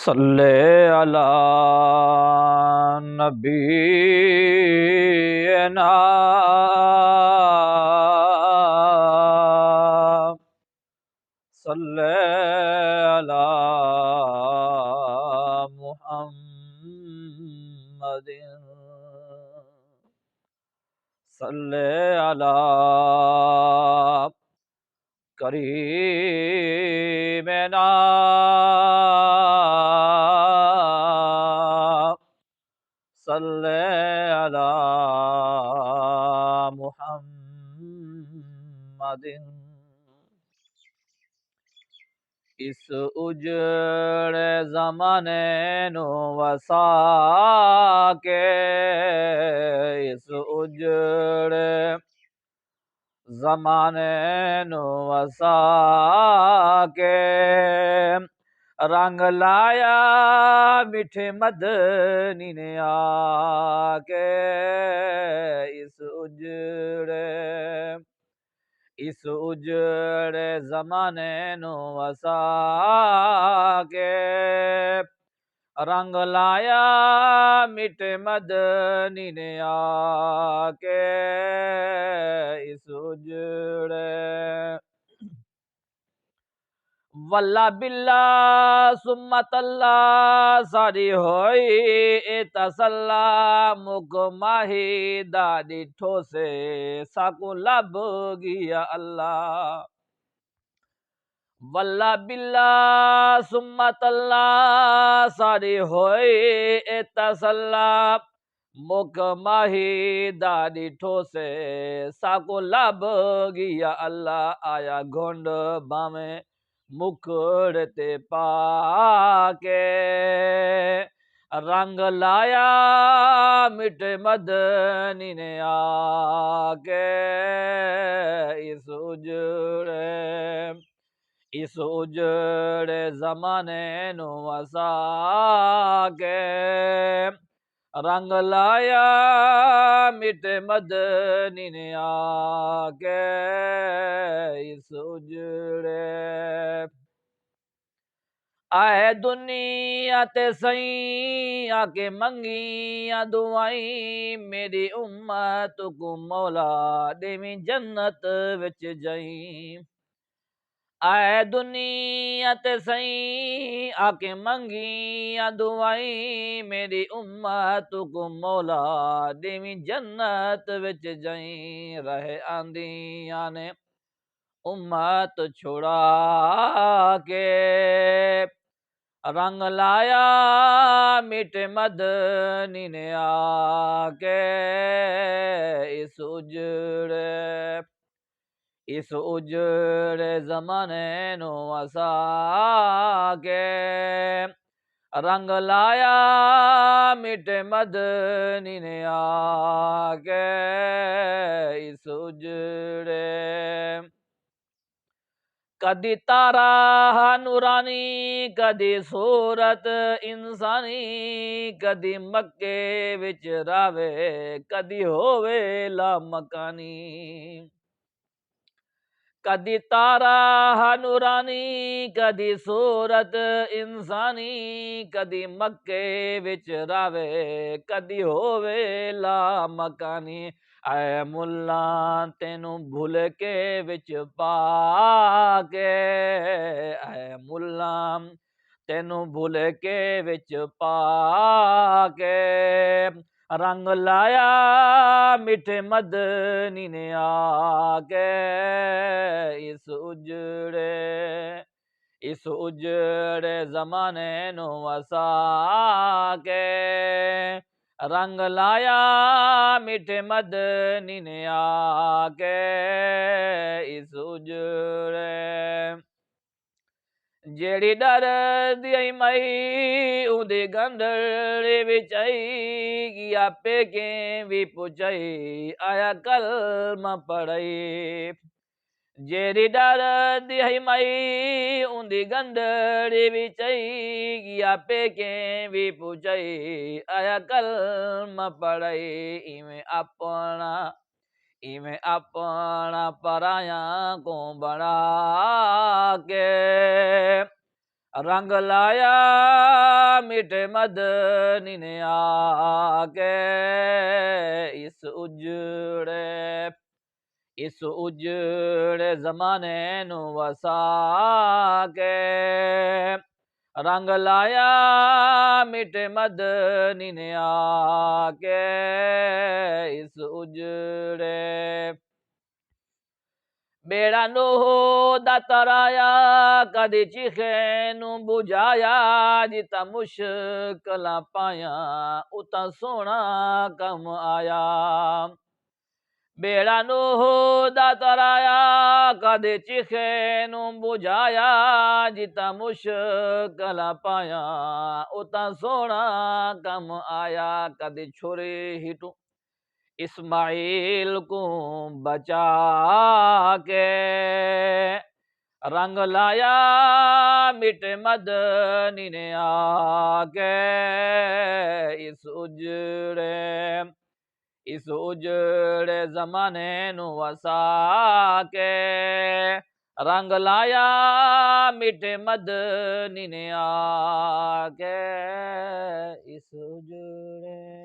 सल्ले अला नबीना सल्ले अला मुहम्मदिन सल्ले अला करीमना सल्ले अला मुहम्मदिन। इस उजड़े ज़माने नु वसा के, इस उजड़े ज़माने नु वसा के, रंग लाया मिठे मदनी ने आके। इस उजड़े ज़माने नु वसा के, रंग लाया मिठे मदनी ने आके। इस उजड़े वल्ला बिल्ला सुम्मतल्ला सारी होई ए तसल्ला, मुख माही दादी ठोसे साकू लब गिया अल्लाह। वल्ला बिल्ला सुम्मतल्ला सारी होई ए तसल्ला, मुख माही दादी ठोसे साकू लब गिया अल्लाह। आया घोंड बामे मुखड़ते पाके, रंग लाया मिठे मदनी ने आके। इस उजड़े ज़माने नु वसा के, रंग लाया मिठे मदनी ने आके। इस उजड़े आए दुनिया ते सही आके मंगिया दुआई, मेरी उम्मत को मौला देवी जन्नत विच जई। आए दुनिया ते सही आके मंगिया दुआई, मेरी उम्मत को मौला देवी जन्नत विच जई। रहे आंदिया ने उम्मत छुड़ा के, रंग लाया मिठे मदनी ने आके। इस उजड़े ज़माने नु वसा के, रंग लाया मिठे मदनी ने आके। इस उजड़े कदी तारा नूरानी, कदी सूरत इंसानी, कदी मक्के विच रावे, कदी होवे ला मकानी। कदी तारा नूरानी, कदी सूरत इंसानी, कदी मक्के विच रावे, कदी होवे ला मकानी। ऐ मुल्ला तेनू भूल के विच पाके, ऐ मुल्ला तेनू भूल के विच पाके, रंग लाया मिठे मदनी ने आके। इस उजड़े ज़माने नु वसा के, रंग लाया मिठे मदनी ने आके। इस उजड़े जेड़ी डर दी मई उदी गंढड़े विच आई, आपे के भी पुछई आया कलमा पढ़ई। जेड़ी डर दी मई उदी गंढड़े विच आई, आपे के भी पुछई आया कलमा पढ़ई। इवें अपना पराया को बना के, रंग लाया मिटे मदनी ने आके इस उजड़े जमाने नु वसा के रंग लाया मिटे मदनी ने आके इस उजड़े बेड़ा नूह दा तराया कदी चिखे नू बुझाया जिता मुश्किल पाया उता सोना कम आया बेड़ा नूह दा तराया कदी चिखे नू बुझाया जिता मुश्किल पाया उता सोना कम आया कदी छोरे हिटू इस्माइल को बचा के रंग लाया मिटे मदनी ने आके इस उजड़े जमाने नु वसा के रंग लाया मिटे मदनी ने आके इस उजड़े